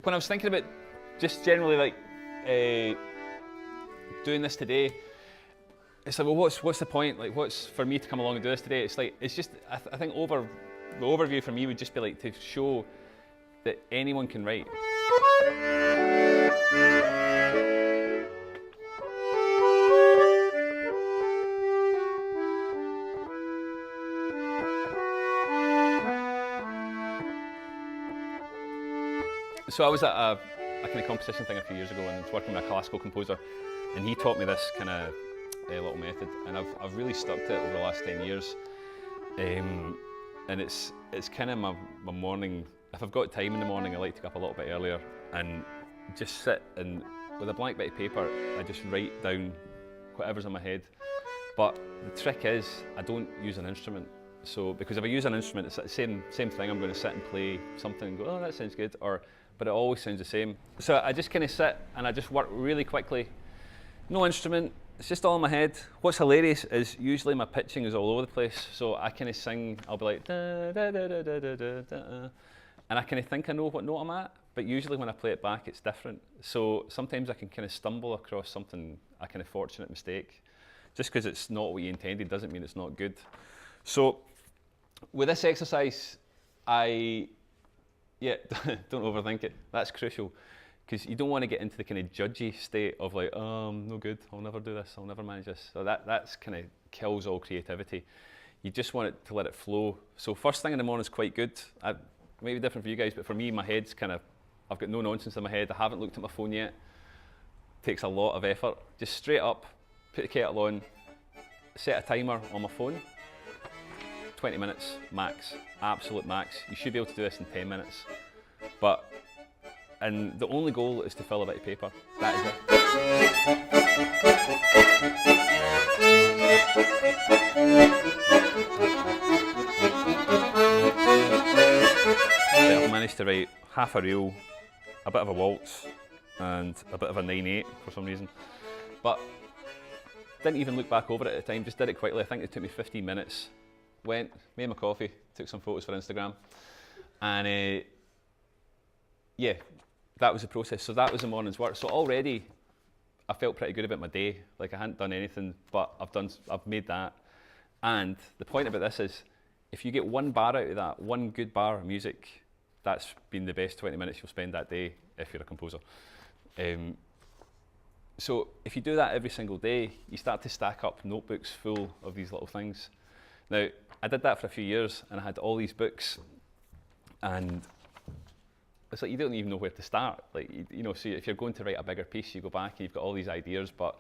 When I was thinking about just generally like doing this today, it's like, well, what's the point? Like, what's for me to come along and do this today? It's like, it's just, I think the overview for me would just be like to show that anyone can write. So I was at a kind of competition thing a few years ago, and I was working with a classical composer, and he taught me this kind of little method, and I've really stuck to it over the last 10 years. And it's kind of my morning. If I've got time in the morning, I like to get up a little bit earlier and just sit and with a blank bit of paper, I just write down whatever's in my head. But the trick is I don't use an instrument. So because if I use an instrument, it's the same thing. I'm going to sit and play something and go, oh, that sounds good, but it always sounds the same. So I just kind of sit and I just work really quickly. No instrument, it's just all in my head. What's hilarious is usually my pitching is all over the place. So I kind of sing, I'll be like, da, da, da, da, da, da, da, da, and I kind of think I know what note I'm at, but usually when I play it back, it's different. So sometimes I can kind of stumble across something, a kind of fortunate mistake. Just because it's not what you intended doesn't mean it's not good. So with this exercise, don't overthink it. That's crucial, because you don't want to get into the kind of judgy state of like, oh, I'm no good, I'll never do this, I'll never manage this. So that's kind of kills all creativity. You just want it to let it flow. So first thing in the morning is quite good. Maybe different for you guys, but for me, my head's kind of, I've got no nonsense in my head. I haven't looked at my phone yet. Takes a lot of effort. Just straight up, put the kettle on, set a timer on my phone. 20 minutes max, absolute max. You should be able to do this in 10 minutes. And the only goal is to fill a bit of paper. That is it. I've managed to write half a reel, a bit of a waltz, and a bit of a 9/8 for some reason. But didn't even look back over it at the time, just did it quickly. I think it took me 15 minutes. Went, made my coffee, took some photos for Instagram, and yeah, that was the process. So that was the morning's work. So already I felt pretty good about my day. Like I hadn't done anything, but I've made that. And the point about this is, if you get one bar out of that, one good bar of music, that's been the best 20 minutes you'll spend that day if you're a composer. So if you do that every single day, you start to stack up notebooks full of these little things. Now, I did that for a few years, and I had all these books, and it's like you don't even know where to start. Like, you know, so if you're going to write a bigger piece, you go back and you've got all these ideas, but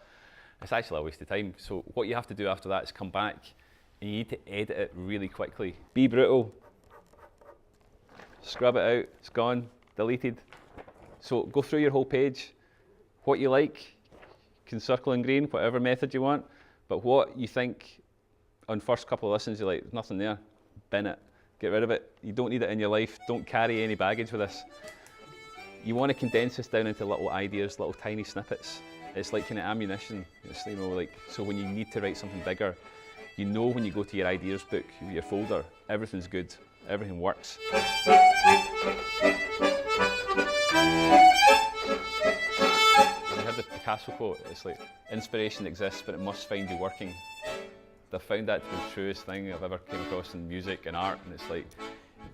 it's actually a waste of time. So what you have to do after that is come back, and you need to edit it really quickly. Be brutal. Scrub it out, it's gone, deleted. So go through your whole page. What you like, you can circle in green, whatever method you want, but what you think on first couple of listens, you're like, there's nothing there, bin it, get rid of it. You don't need it in your life, don't carry any baggage with this. You want to condense this down into little ideas, little tiny snippets. It's like kind of ammunition, it's, you know, like, so when you need to write something bigger, you know when you go to your ideas book, your folder, everything's good, everything works. You have the Picasso quote, it's like, inspiration exists, but it must find you working. I found that to be the truest thing I've ever came across in music and art, and it's like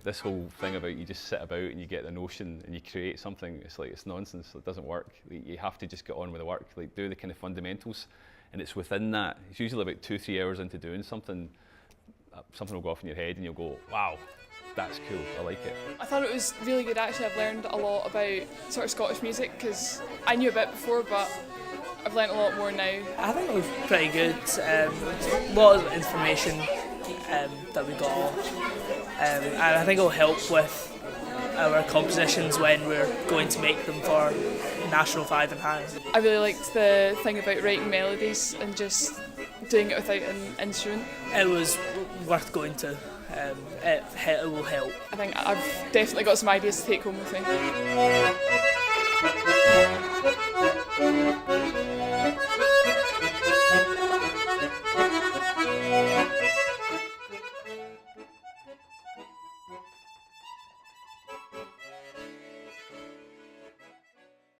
this whole thing about you just sit about and you get the notion and you create something, it's like, it's nonsense, it doesn't work. You have to just get on with the work, like do the kind of fundamentals, and it's within that. It's usually about 2-3 hours into doing something, something will go off in your head and you'll go, wow, that's cool, I like it. I thought it was really good actually. I've learned a lot about sort of Scottish music, because I knew a bit before, but I've learnt a lot more now. I think it was pretty good. A lot of information that we got, and I think it'll help with our compositions when we're going to make them for National 5 and High. I really liked the thing about writing melodies and just doing it without an instrument. It was worth going to. It will help. I think I've definitely got some ideas to take home with me.